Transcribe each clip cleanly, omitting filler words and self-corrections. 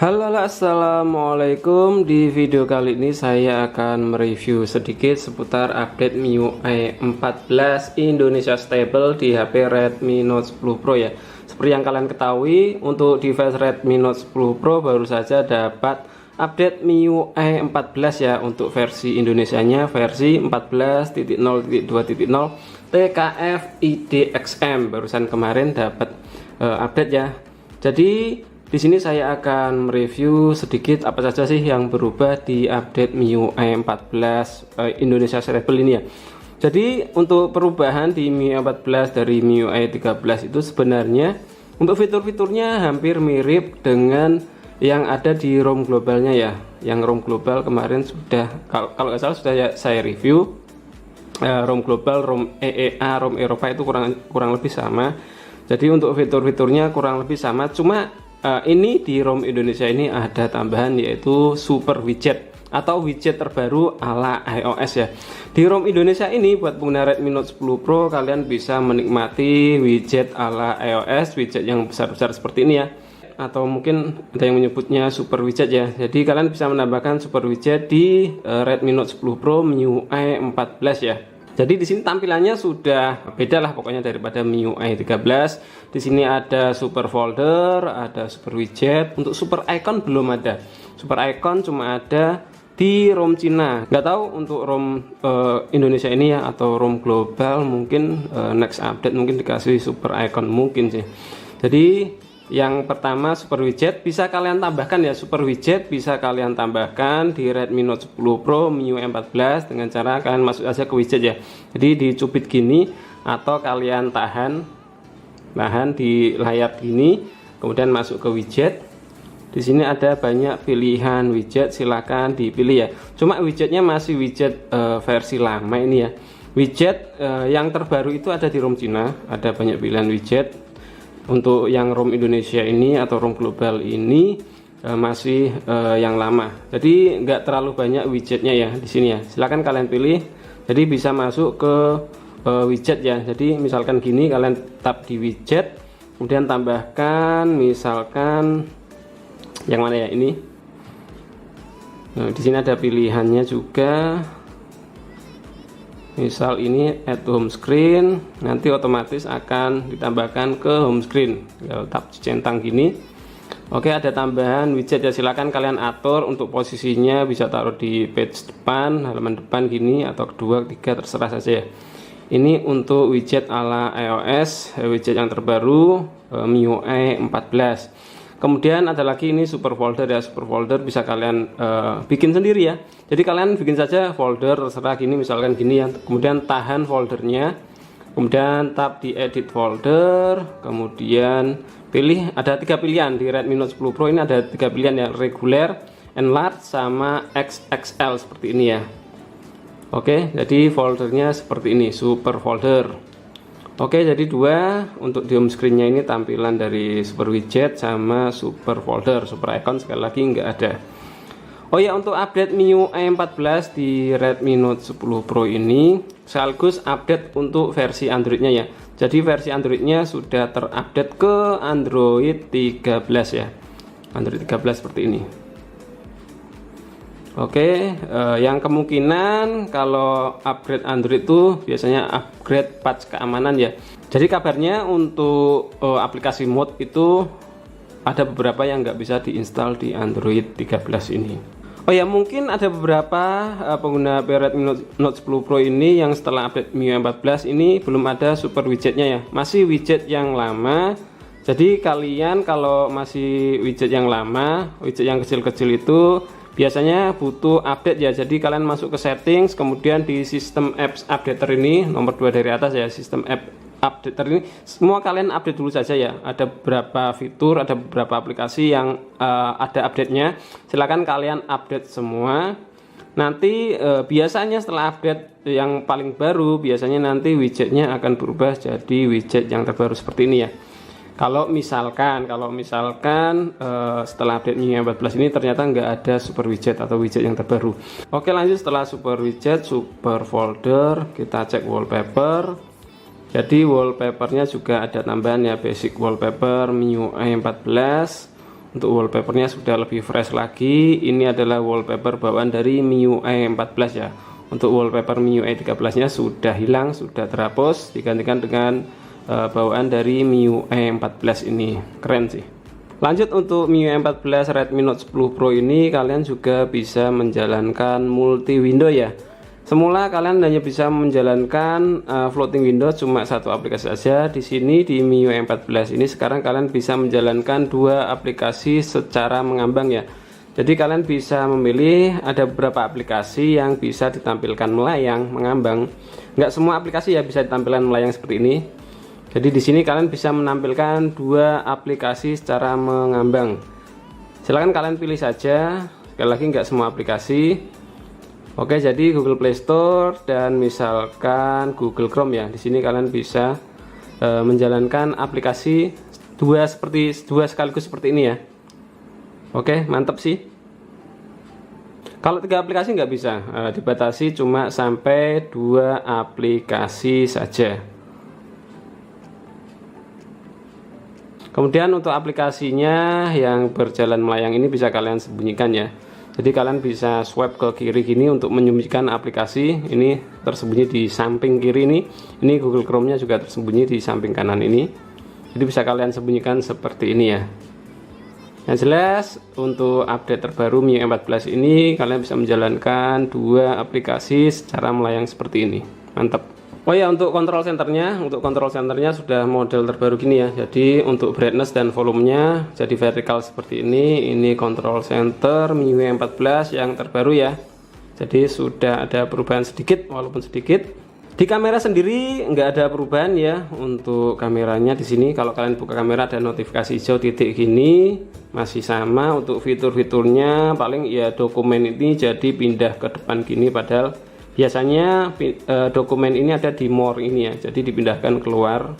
Halo, assalamualaikum. Di video kali ini saya akan mereview sedikit seputar update MIUI 14 Indonesia Stable di HP Redmi Note 10 Pro ya. Seperti yang kalian ketahui, untuk device Redmi Note 10 Pro baru saja dapat update MIUI 14 ya. Untuk versi Indonesianya versi 14.0.2.0 TKF IDXM barusan kemarin dapat update ya. Jadi di sini saya akan mereview sedikit apa saja sih yang berubah di update MIUI 14 Indonesia Stable ini ya. Jadi untuk perubahan di MIUI 14 dari MIUI 13 itu sebenarnya untuk fitur-fiturnya hampir mirip dengan yang ada di ROM globalnya ya. Yang ROM global kemarin sudah kalau nggak salah sudah saya review. ROM global, ROM EEA, ROM Eropa itu kurang lebih sama. Jadi untuk fitur-fiturnya kurang lebih sama, cuma ini di ROM Indonesia ini ada tambahan yaitu super widget atau widget terbaru ala iOS ya. Di ROM Indonesia ini buat pengguna Redmi Note 10 Pro kalian bisa menikmati widget ala iOS, widget yang besar-besar seperti ini ya. Atau mungkin ada yang menyebutnya super widget ya. Jadi kalian bisa menambahkan super widget di Redmi Note 10 Pro MIUI 14 ya. Jadi di sini tampilannya sudah beda lah pokoknya daripada MIUI 13. Di sini ada super folder, ada super widget. Untuk super icon belum ada. Super icon cuma ada di ROM Cina. Nggak tahu untuk ROM Indonesia ini ya atau ROM global mungkin next update mungkin dikasih super icon mungkin sih. Jadi yang pertama super widget bisa kalian tambahkan ya, super widget bisa kalian tambahkan di Redmi Note 10 Pro MIUI 14 dengan cara kalian masuk aja ke widget ya. Jadi dicubit gini atau kalian tahan di layar gini, kemudian masuk ke widget. Di sini ada banyak pilihan widget, silakan dipilih ya. Cuma widgetnya masih widget versi lama ini ya. Widget yang terbaru itu ada di ROM Cina, ada banyak pilihan widget. Untuk yang ROM Indonesia ini atau ROM global ini masih yang lama. Jadi nggak terlalu banyak widgetnya ya di sini ya. Silahkan kalian pilih. Jadi bisa masuk ke widget ya. Jadi misalkan gini kalian tap di widget, kemudian tambahkan misalkan yang mana ya ini. Nah, di sini ada pilihannya juga. Misal ini add home screen, nanti otomatis akan ditambahkan ke home screen. Tinggal tap centang gini. Oke, ada tambahan widget ya, silakan kalian atur untuk posisinya, bisa taruh di page depan, halaman depan gini atau kedua, ketiga terserah saja ya. Ini untuk widget ala iOS, widget yang terbaru MIUI 14. Kemudian ada lagi ini super folder ya, super folder bisa kalian bikin sendiri ya. Jadi kalian bikin saja folder terserah gini, misalkan gini ya. Kemudian tahan foldernya, kemudian tap di edit folder, kemudian pilih, ada 3 pilihan di Redmi Note 10 Pro ini, ada 3 pilihan ya, reguler, enlarge, sama XXL seperti ini ya. Oke, jadi foldernya seperti ini, super folder. Oke, jadi dua untuk di home screen-nya ini tampilan dari super widget sama super folder, super icon sekali lagi nggak ada. Oh ya, untuk update MIUI 14 di Redmi Note 10 Pro ini sekaligus update untuk versi Android-nya ya. Jadi versi Android-nya sudah terupdate ke Android 13 ya. Android 13 seperti ini. Oke, yang kemungkinan kalau upgrade Android itu biasanya upgrade patch keamanan ya. Jadi kabarnya untuk aplikasi mode itu ada beberapa yang nggak bisa diinstal di Android 13 ini. Oh ya, mungkin ada beberapa pengguna Redmi Note 10 Pro ini yang setelah update MIUI 14 ini belum ada super widgetnya ya. Masih widget yang lama. Jadi kalian kalau masih widget yang lama, widget yang kecil-kecil itu biasanya butuh update ya. Jadi kalian masuk ke settings, kemudian di sistem apps updater ini nomor 2 dari atas ya, sistem app updater ini semua kalian update dulu saja ya. Ada beberapa fitur, ada beberapa aplikasi yang ada update-nya. Silahkan kalian update semua. Nanti biasanya setelah update yang paling baru, biasanya nanti widgetnya akan berubah jadi widget yang terbaru seperti ini ya. Kalau misalkan setelah update MIUI 14 ini ternyata nggak ada super widget atau widget yang terbaru. Oke, lanjut setelah super widget, super folder, kita cek wallpaper. Jadi wallpapernya juga ada tambahan ya, basic wallpaper MIUI 14. Untuk wallpapernya sudah lebih fresh lagi. Ini adalah wallpaper bawaan dari MIUI 14 ya. Untuk wallpaper MIUI 13 nya sudah hilang, sudah terhapus, digantikan dengan bawaan dari MIUI 14 ini. Keren sih. Lanjut untuk MIUI 14 Redmi Note 10 Pro ini, kalian juga bisa menjalankan multi window ya. Semula kalian hanya bisa menjalankan floating window cuma satu aplikasi saja. Di sini di MIUI 14 ini sekarang kalian bisa menjalankan dua aplikasi secara mengambang ya. Jadi kalian bisa memilih, ada beberapa aplikasi yang bisa ditampilkan melayang mengambang. Nggak semua aplikasi ya bisa ditampilkan melayang seperti ini. Jadi di sini kalian bisa menampilkan dua aplikasi secara mengambang. Silahkan kalian pilih saja. Sekali lagi nggak semua aplikasi. Oke, jadi Google Play Store dan misalkan Google Chrome ya. Di sini kalian bisa menjalankan aplikasi dua sekaligus seperti ini ya. Oke, mantap sih. Kalau 3 aplikasi nggak bisa, dibatasi cuma sampai 2 aplikasi saja. Kemudian untuk aplikasinya yang berjalan melayang ini bisa kalian sembunyikan ya. Jadi kalian bisa swipe ke kiri gini untuk menyembunyikan aplikasi. Ini tersembunyi di samping kiri ini. Ini Google Chrome-nya juga tersembunyi di samping kanan ini. Jadi bisa kalian sembunyikan seperti ini ya. Yang jelas untuk update terbaru MIUI 14 ini kalian bisa menjalankan dua aplikasi secara melayang seperti ini. Mantap. Oh ya, untuk control centernya sudah model terbaru gini ya. Jadi untuk brightness dan volumenya jadi vertikal seperti ini. Ini control center MIUI 14 yang terbaru ya. Jadi sudah ada perubahan sedikit, walaupun sedikit. Di kamera sendiri nggak ada perubahan ya. Untuk kameranya di sini kalau kalian buka kamera ada notifikasi hijau titik gini, masih sama. Untuk fitur-fiturnya paling ya dokumen ini jadi pindah ke depan gini, padahal biasanya dokumen ini ada di more ini ya, jadi dipindahkan keluar.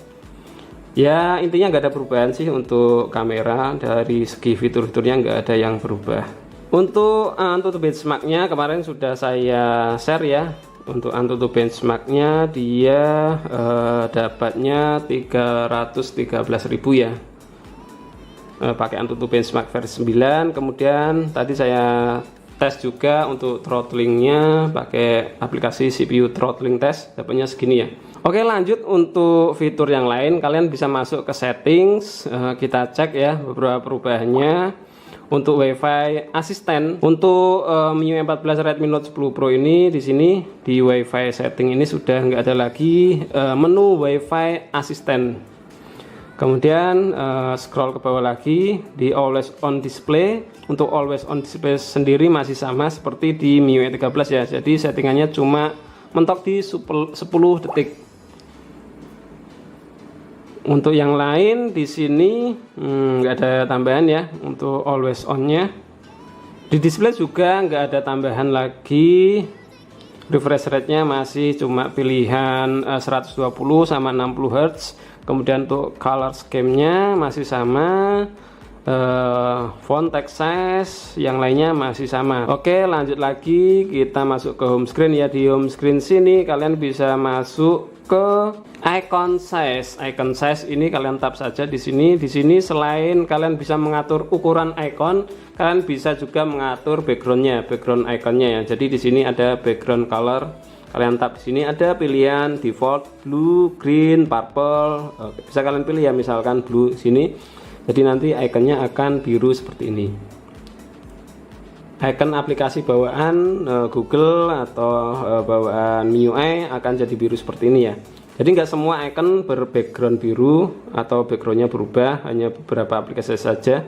Ya intinya nggak ada perubahan sih untuk kamera. Dari segi fitur-fiturnya nggak ada yang berubah. Untuk AnTuTu benchmarknya kemarin sudah saya share ya. Untuk AnTuTu benchmarknya dia dapatnya 313.000 ya, pakai AnTuTu benchmark versi 9. Kemudian tadi saya tes juga untuk throttlingnya pakai aplikasi CPU throttling test, dapatnya segini ya. Oke, lanjut untuk fitur yang lain, kalian bisa masuk ke settings, kita cek ya beberapa perubahannya. Untuk WiFi asisten untuk MIUI 14 Redmi Note 10 Pro ini, di sini di WiFi setting ini sudah nggak ada lagi menu WiFi asisten. Kemudian scroll ke bawah lagi di always on display. Untuk always on display sendiri masih sama seperti di MIUI 13 ya. Jadi settingannya cuma mentok di 10 detik. Untuk yang lain di sini nggak ada tambahan ya. Untuk always on-nya di display juga nggak ada tambahan lagi. Refresh rate-nya masih cuma pilihan 120 sama 60 Hz. Kemudian untuk color scheme-nya masih sama. Font text size yang lainnya masih sama. Oke, lanjut lagi kita masuk ke home screen ya. Di home screen sini kalian bisa masuk ke icon size. Icon size ini kalian tap saja di sini. Di sini selain kalian bisa mengatur ukuran icon, kalian bisa juga mengatur backgroundnya, background iconnya ya. Jadi di sini ada background color. Kalian tap di sini ada pilihan default blue, green, purple. Oke, bisa kalian pilih ya, misalkan blue sini. Jadi nanti ikonnya akan biru seperti ini. Icon aplikasi bawaan Google atau bawaan MIUI akan jadi biru seperti ini ya. Jadi nggak semua icon berbackground biru atau backgroundnya berubah, hanya beberapa aplikasi saja.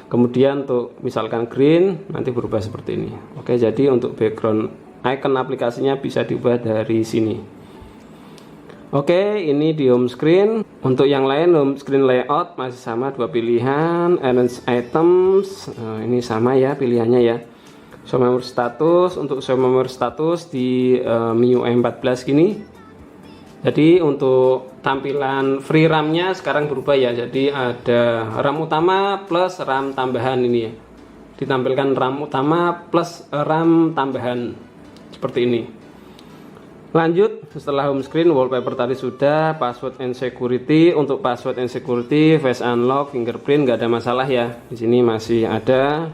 Kemudian untuk misalkan green nanti berubah seperti ini. Oke, jadi untuk background icon aplikasinya bisa diubah dari sini. Oke, ini di home screen. Untuk yang lain home screen layout masih sama, dua pilihan. Arrange items, ini sama ya pilihannya ya. Show memory status, untuk show memory status di MIUI 14 gini. Jadi untuk tampilan free RAM-nya sekarang berubah ya. Jadi ada RAM utama plus RAM tambahan ini ya. Ditampilkan RAM utama plus RAM tambahan seperti ini. Lanjut, setelah home screen, wallpaper tadi sudah, password and security. Untuk password and security, face unlock, fingerprint nggak ada masalah ya. Di sini masih ada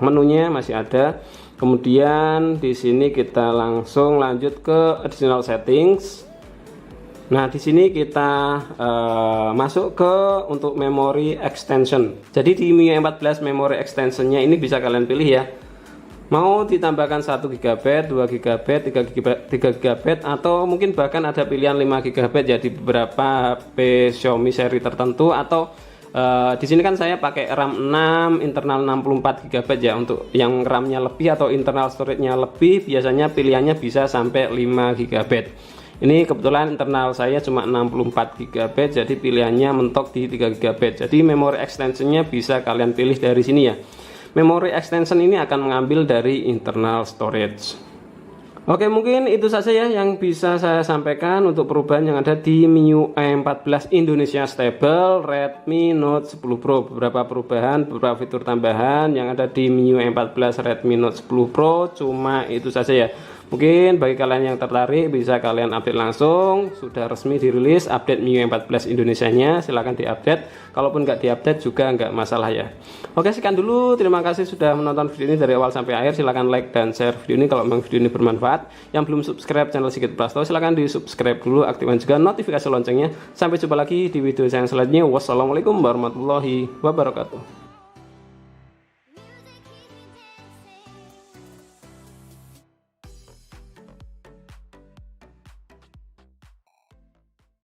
menunya, masih ada. Kemudian di sini kita langsung lanjut ke additional settings. Nah, di sini kita masuk ke untuk memory extension. Jadi di MIUI 14 memory extensionnya ini bisa kalian pilih ya. Mau ditambahkan 1 GB, 2 GB, 3 GB, atau mungkin bahkan ada pilihan 5 GB ya di beberapa HP Xiaomi seri tertentu. Atau di sini kan saya pakai RAM 6, internal 64 GB ya. Untuk yang RAM-nya lebih atau internal storage-nya lebih, biasanya pilihannya bisa sampai 5 GB. Ini kebetulan internal saya cuma 64 GB, jadi pilihannya mentok di 3 GB. Jadi memory extensionnya bisa kalian pilih dari sini ya. Memory extension ini akan mengambil dari internal storage. Oke, mungkin itu saja ya yang bisa saya sampaikan untuk perubahan yang ada di MIUI 14 Indonesia Stable Redmi Note 10 Pro. Beberapa perubahan, beberapa fitur tambahan yang ada di MIUI 14 Redmi Note 10 Pro, cuma itu saja ya. Mungkin bagi kalian yang tertarik bisa kalian update langsung. Sudah resmi dirilis update MIUI 14 Indonesianya, silahkan diupdate. Kalaupun nggak diupdate juga nggak masalah ya. Oke, sekian dulu, terima kasih sudah menonton video ini dari awal sampai akhir. Silahkan like dan share video ini kalau memang video ini bermanfaat. Yang belum subscribe channel Sigit Prasto, silahkan di subscribe dulu, aktifkan juga notifikasi loncengnya. Sampai jumpa lagi di video saya selanjutnya. Wassalamualaikum warahmatullahi wabarakatuh.